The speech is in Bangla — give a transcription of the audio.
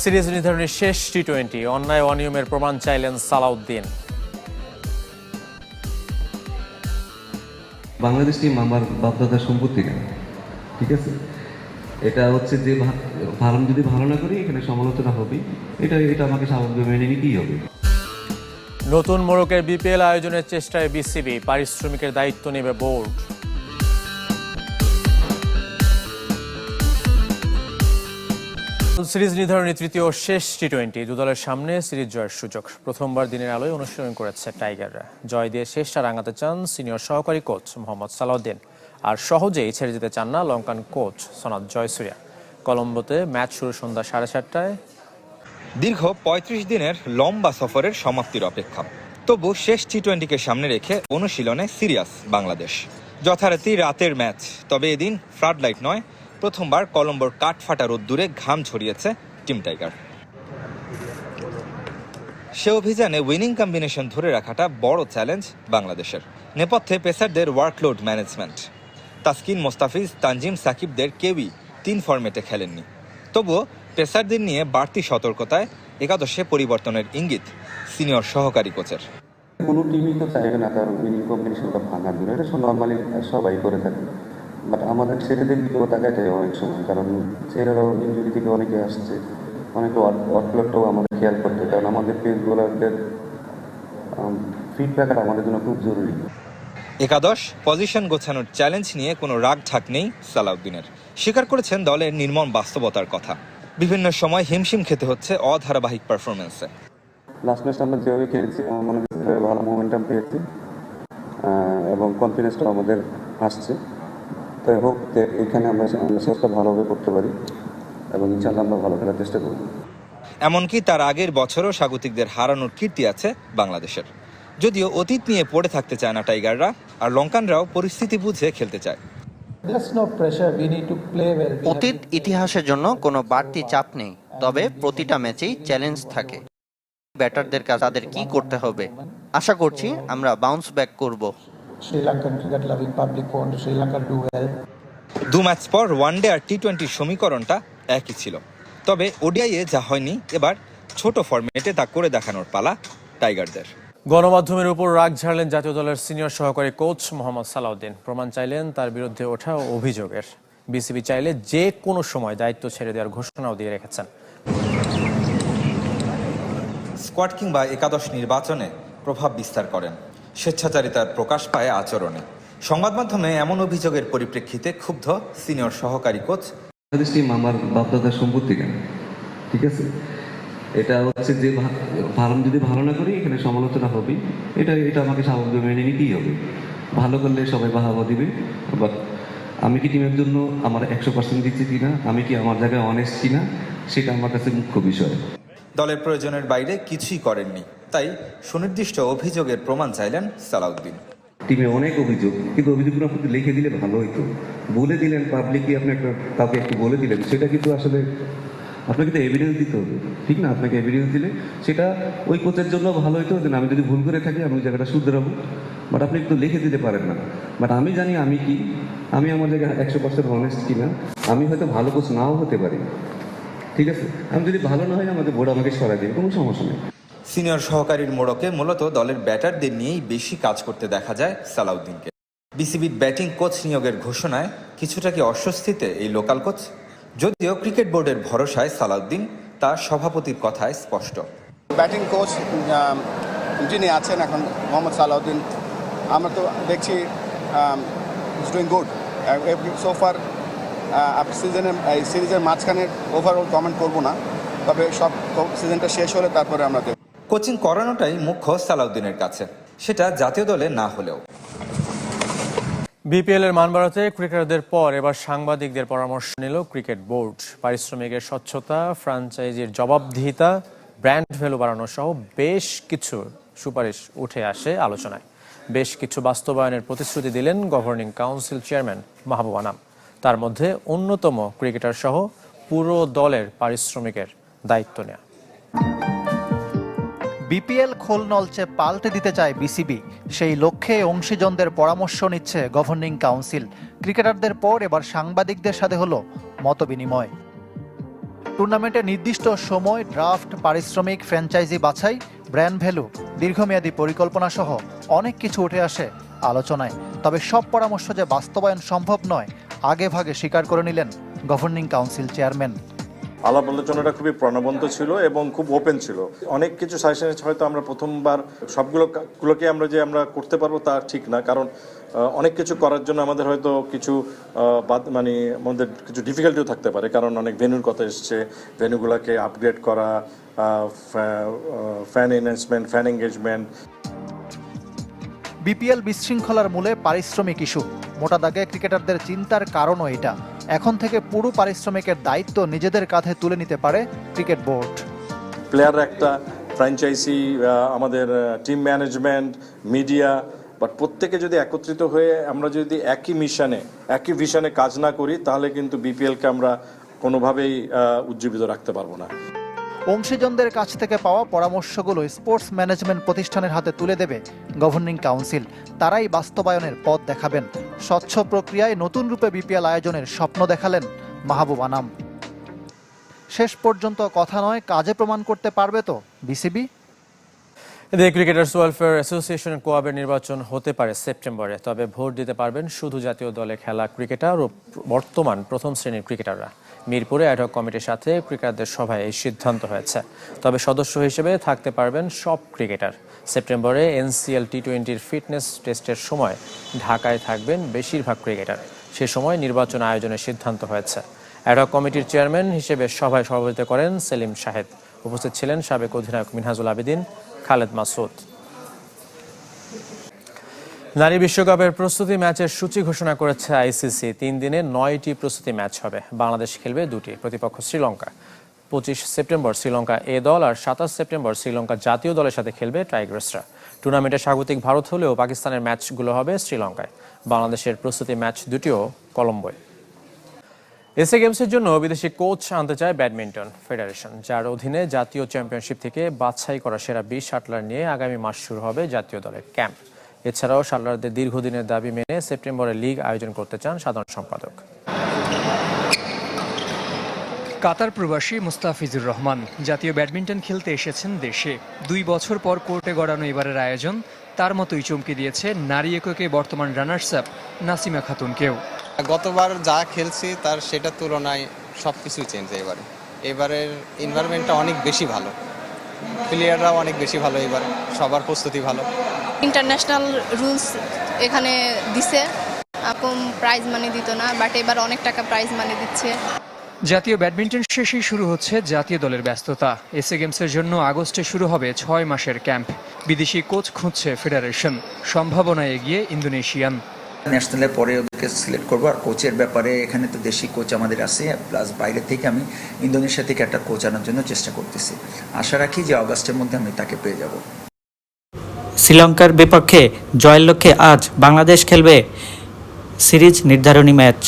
সিরিজ নির্ধারণের শেষ টি-20 অন্যায় অনিয়মের প্রমাণ চাইলেন সালাউদ্দিন। বাংলাদেশ টিম আমার বাপদাদার সম্পত্তি না, ঠিক আছে? এটা হচ্ছে যে যদি ভালো না করি এখানে সমালোচনা হবে, এটা আমাকে স্বাভাবিক মেনে নিতেই হবে। নতুন মোড়কের বিপিএল আয়োজনের চেষ্টায় বিসিবি, পারিশ্রমিকের দায়িত্ব নেবে বোর্ড। সিরিজ নির্ধারণী তৃতীয় শেষ টি-20 দুদলের সামনে সিরিজ জয়ের সুযোগ। প্রথমবার দিনের আলোয় অনুশীলন করেছে টাইগাররা। জয় দিয়ে শেষটা রাঙাতে চান সিনিয়র সহকারী কোচ মোহাম্মদ সালাউদ্দিন, আর সহজেই ছেড়ে যেতে চান না লঙ্কান কোচ সনাত জয়সূর্যা। কলম্বোতে ম্যাচ শুরু সন্ধ্যা 7:30টায়। দীর্ঘ ৩৫ দিনের লম্বা সফরের সমাপ্তির অপেক্ষা, তবু শেষ টি-20কে সামনে রেখে অনুশীলনে সিরিয়াস বাংলাদেশ। যথারীতি রাতের ম্যাচ, তবে এদিন ফ্লাড লাইট নয়, প্রথমবার কলম্বোর কাঠফাটা রোদ্দুরে ঘাম ছড়িয়েছে টিম টাইগার। সে অভিযানে উইনিং কম্বিনেশন ধরে রাখাটা বড় চ্যালেঞ্জ বাংলাদেশের। নেপথ্যে পেসারদের ওয়ার্কলোড ম্যানেজমেন্ট। তাসকিন, মোস্তাফিজ, তানজিম, সাকিবদের কেউই 3 ফরম্যাটে খেলেননি। তবুও পেসারদের নিয়ে বাড়তি সতর্কতায় একাদশে পরিবর্তনের ইঙ্গিত সিনিয়র সহকারী কোচের। কোনো টিমই তো চাইবে না তার উইনিং কম্বিনেশনটা ভাঙার জন্য, এটা নর্মালি সবাই করে থাকে। বাট আমাদের ছেলেদের দিকেও তাকায় যায় অনেক সময়, কারণ ছেলেরাও ইঞ্জুরি থেকে অনেকে আসছে, অনেকে ওয়ার্কলোডটাও আমাদের খেয়াল করতে, কারণ আমাদের পেসগুলোদের ফিট রাখাটা আমাদের জন্য খুব জরুরি। একাদশ পজিশন গোছানোর চ্যালেঞ্জ নিয়ে কোনো রাগ ঠাক নেই সালাউদ্দিনের। স্বীকার করেছেন দলের নির্মম বাস্তবতার কথা। বিভিন্ন সময় হিমশিম খেতে হচ্ছে অধারাবাহিক পারফরমেন্সে। লাস্ট ম্যাচটা আমরা যেভাবে খেলেছি আমার মনে হচ্ছে ভালো মোমেন্টাম পেয়েছি এবং কনফিডেন্সটাও আমাদের আসছে। তাই হোক এখানে আমরা শেষটা ভালোভাবে করতে পারি এবং ইনশাআল্লাহ আমরা ভালো খেলার চেষ্টা করব। এমনকি তার আগের বছরও স্বাগতিকদের হারানোর কীর্তি আছে বাংলাদেশের। যদিও অতীত নিয়ে পড়ে থাকতে চায় না টাইগাররা, আর লঙ্কানরাও পরিস্থিতি বুঝে খেলতে চায়। অতীত ইতিহাসের জন্য কোনো বাড়তি চাপ নেই, তবে প্রতিটা ম্যাচেই চ্যালেঞ্জ থাকে। ব্যাটারদের কাছে তাদের কি করতে হবে, আশা করছি আমরা বাউন্স ব্যাক করব। দু ম্যাচ পর ওয়ানডে আর টি-20 সমীকরণটা একই ছিল, তবে ওডিআইয়ে যা হয়নি এবার ছোট ফরম্যাটে তা করে দেখানোর পালা টাইগারদের। গণমাধ্যমের উপর রাগ ঝাড়লেন জাতীয় দলের সিনিয়র সহকারী কোচ মোহাম্মদ সালাউদ্দিন। প্রমাণ চাইলেন তার বিরুদ্ধে ওঠা অভিযোগের। বিসিবি চাইলে যে কোনো সময় দায়িত্ব ছেড়ে দেওয়ার ঘোষণাও দিয়ে রেখেছেন। স্কোয়াড কিংবা একাদশ নির্বাচনে প্রভাব বিস্তার করেন, স্বেচ্ছাচারিতার প্রকাশ পায় আচরণে। সংবাদ মাধ্যমে এমন অভিযোগের পরিপ্রেক্ষিতে ক্ষুব্ধ সিনিয়র সহকারী কোচ। বাংলাদেশ টিম আমার বাপদাদার সম্পত্তি কেন, ঠিক আছে? এটা হচ্ছে যে যদি ভালো না করি এখানে সমালোচনা হবে, এটা আমাকে স্বাভাবিক মেনে নিতেই হবে। ভালো করলে সবাই বাহাবা দিবে। বাট আমি কি টিমের জন্য আমার 100% দিচ্ছি কিনা, আমি কি আমার জায়গায় অনেস্ট কিনা, সেটা আমার কাছে মুখ্য বিষয়। দলের প্রয়োজনের বাইরে কিছুই করেননি, তাই সুনির্দিষ্ট অভিযোগের প্রমাণ চাইলেন সালাউদ্দিন। টিমে অনেক অভিযোগ, কিন্তু অভিযোগগুলো আপনি লিখে দিলে ভালো হইতো। বলে দিলেন পাবলিকলি, আপনি কাউকে একটু বলে দিলেন, সেটা কিন্তু আসলে আপনাকে তো এভিডেন্স দিতে হবে, ঠিক না? আপনাকে এভিডেন্স দিলে সেটা ওই কোচের জন্য ভালো হইতো যে আমি যদি ভুল করে থাকি আমি জায়গাটা শুধরাবো। বাট আপনি একটু লিখে দিতে পারেন না। বাট আমি জানি আমি আমার জায়গায় 100% অনেস্ট কিনা। আমি হয়তো ভালো কোচ নাও হতে পারি, ঠিক আছে? আমি যদি ভালো না হয় আমাকে বোর্ড আমাকে সরাই দেবে, কোনো সমস্যা নেই। সিনিয়র সহকারীর মোড়কে মূলত দলের ব্যাটারদের নিয়েই বেশি কাজ করতে দেখা যায় সালাউদ্দিনকে। বিসিবির ব্যাটিং কোচ নিয়োগের ঘোষণায় কিছুটা কি অস্বস্তিতে এই লোকাল কোচ? যদিও ক্রিকেট বোর্ডের ভরসায় সালাউদ্দিন, তার সভাপতির কথায় স্পষ্ট। ব্যাটিং কোচ যিনি আছেন এখন মোহাম্মদ সালাউদ্দিন, আমরা তো দেখছি ইজ ডুইং গুড সোফার। এই সিরিজের মাঝখানে ওভারঅল কমেন্ট করবো না, তবে সব সিজনটা শেষ হলে তারপরে আমরা দেখব। কোচিং করানোটাই মুখ্য সালাউদ্দিনের কাছে, সেটা জাতীয় দলে না হলেও। বিপিএল এর মান বাড়াতে ক্রিকেটারদের পর এবার সাংবাদিকদের পরামর্শ নিল ক্রিকেট বোর্ড। পারিশ্রমিকের স্বচ্ছতা, ফ্র্যাঞ্চাইজির জবাবদিহিতা, ব্র্যান্ড ভ্যালু বাড়ানো সহ বেশ কিছু সুপারিশ উঠে আসে আলোচনায়। বেশ কিছু বাস্তবায়নের প্রতিশ্রুতি দিলেন গভর্নিং কাউন্সিল চেয়ারম্যান মাহবুব আনাম। তার মধ্যে অন্যতম ক্রিকেটার সহ পুরো দলের পারিশ্রমিকের দায়িত্ব নেওয়া। বিপিএল খোলনলচে পাল্টে দিতে চায় বিসিবি। সেই লক্ষ্যে অংশীজনদের পরামর্শ নিচ্ছে গভর্নিং কাউন্সিল। ক্রিকেটারদের পর এবার সাংবাদিকদের সাথে হলো মতবিনিময়। টুর্নামেন্টে নির্দিষ্ট সময়, ড্রাফট, পারিশ্রমিক, ফ্র্যাঞ্চাইজি বাছাই, ব্র্যান্ড ভ্যালু, দীর্ঘমেয়াদী পরিকল্পনা সহ অনেক কিছু উঠে আসে আলোচনায়। তবে সব পরামর্শ যে বাস্তবায়ন সম্ভব নয়, আগেভাগে স্বীকার করে নিলেন গভর্নিং কাউন্সিল চেয়ারম্যান। আলাপ আলোচনাটা খুবই প্রাণবন্ত ছিল এবং খুব ওপেন ছিল। অনেক কিছু সাজেশন হয়তো আমরা প্রথমবার সবগুলোকে আমরা করতে পারবো তা ঠিক না, কারণ অনেক কিছু করার জন্য আমাদের হয়তো কিছু আমাদের কিছু ডিফিকাল্টিও থাকতে পারে, কারণ অনেক ভেন্যুর কথা এসছে, ভেন্যুগুলোকে আপগ্রেড করা, fan enhancement, fan engagement. BPL বিশৃঙ্খলার মূলে পারিশ্রমিক ইস্যু। মোটা দাগে ক্রিকেটারদের চিন্তার কারণও এটা। এখন থেকে পুরো পারিশ্রমিকের দায়িত্ব নিজেদের কাঁধে তুলে নিতে পারে ক্রিকেট বোর্ড। প্লেয়াররা একটা ফ্র্যাঞ্চাইজি, আমাদের টিম ম্যানেজমেন্ট, মিডিয়া, বাট প্রত্যেকে যদি একত্রিত হয়ে আমরা যদি একই ভিশনে কাজ না করি, তাহলে কিন্তু বিপিএলকে আমরা কোনোভাবেই উজ্জীবিত রাখতে পারবো না। অংশীজনদের কাছ থেকে পাওয়া পরামর্শগুলো স্পোর্টস ম্যানেজমেন্ট প্রতিষ্ঠানের হাতে তুলে দেবে গভর্নিং কাউন্সিল। তারাই বাস্তবায়নের পথ দেখাবেন। স্বচ্ছ প্রক্রিয়ায় নতুন রূপে বিপিএল আয়োজনের স্বপ্ন দেখালেন মাহবুব আনাম। শেষ পর্যন্ত কথা নয়, কাজে প্রমাণ করতে পারবে তো বিসিবি? এদিকে ক্রিকেটার্স ওয়েলফেয়ার অ্যাসোসিয়েশনের কোয়াবের নির্বাচন হতে পারে সেপ্টেম্বরে। তবে ভোট দিতে পারবেন শুধু জাতীয় দলে খেলা ক্রিকেটার ও বর্তমান প্রথম শ্রেণীর ক্রিকেটাররা। মিরপুরে অ্যাডহক কমিটির সাথে ক্রিকেটারদের সভায় এই সিদ্ধান্ত হয়েছে। তবে সদস্য হিসেবে থাকতে পারবেন সব ক্রিকেটার। সেপ্টেম্বরে এনসিএল টি20-র ফিটনেস টেস্টের সময় ঢাকায় থাকবেন বেশিরভাগ ক্রিকেটার। সে সময় নির্বাচন আয়োজনের সিদ্ধান্ত হয়েছে। অ্যাডহক কমিটির চেয়ারম্যান হিসেবে সভায় সভাপতিত্ব করেন সেলিম শাহেদ। উপস্থিত ছিলেন সাবেক অধিনায়ক মিনহাজুল আবেদিন, খালেদ মাসুদ। নারী বিশ্বকাপের প্রস্তুতি ম্যাচের সূচি ঘোষণা করেছে আইসিসি। 3 দিনে 9টি প্রস্তুতি ম্যাচ হবে। বাংলাদেশ খেলবে 2টি, প্রতিপক্ষ শ্রীলঙ্কা। 25 সেপ্টেম্বর শ্রীলঙ্কা এ দল আর 27 সেপ্টেম্বর শ্রীলঙ্কা জাতীয় দলের সাথে খেলবে টাইগ্রেসরা। টুর্নামেন্টে স্বাগতিক ভারত হলেও পাকিস্তানের ম্যাচগুলো হবে শ্রীলঙ্কায়। বাংলাদেশের প্রস্তুতি ম্যাচ দুটিও কলম্বোয়। এসএ গেমসের জন্য বিদেশি কোচ আনতে চায় ব্যাডমিন্টন ফেডারেশন, যার অধীনে জাতীয় চ্যাম্পিয়নশিপ থেকে বাছাই করা সেরা 20 শাটলার নিয়ে আগামী মাস শুরু হবে জাতীয় দলের ক্যাম্প। এছাড়াও শাটলারদের দীর্ঘদিনের দাবি মেনে সেপ্টেম্বরে লিগ আয়োজন করতে চান সাধারণ সম্পাদক। কাতার প্রবাসী মুস্তাফিজুর রহমান জাতীয় ব্যাডমিন্টন খেলতে এসেছেন দেশে। 2 বছর পর কোর্টে গড়ানো এবারের আয়োজন তার মতোই চমকে দিয়েছে নারী এককে বর্তমান রানার্স আপ নাসিমা খাতুনকেও। গতবার যা খেলছি তার সেটার তুলনায় সব কিছুই চেঞ্জ। এবারের এনভায়রনমেন্টটা অনেক বেশি ভালো, প্লেয়াররাও অনেক বেশি ভালো, এবার সবার প্রস্তুতি ভালো। ইন্টারন্যাশনাল রুলস এখানে দিছে, এরকম প্রাইজ মানি দিত না, বাট এবার অনেক টাকা প্রাইজ মানি দিচ্ছে। জাতীয় ব্যাডমিন্টন শেষেই শুরু হচ্ছে জাতীয় দলের ব্যস্ততা। এসএ গেমসের জন্য আগস্টে শুরু হবে 6 মাসের ক্যাম্প। বিদেশি কোচ খুঁজছে ফেডারেশন, সম্ভাবনায় এগিয়ে ইন্দোনেশিয়ান। ন্যাশনালের পরে ওদেরকে সিলেক্ট করবো। আর কোচের ব্যাপারে এখানে তো দেশি কোচ আমাদের আছে, প্লাস বাইরে থেকে আমি ইন্দোনেশিয়া থেকে একটা কোচ আনার জন্য চেষ্টা করতেছি। আশা রাখি যে অগাস্টের মধ্যে আমি তাকে পেয়ে যাব। শ্রীলঙ্কার বিপক্ষে জয়ের লক্ষ্যে আজ বাংলাদেশ খেলবে সিরিজ নির্ধারণী ম্যাচ।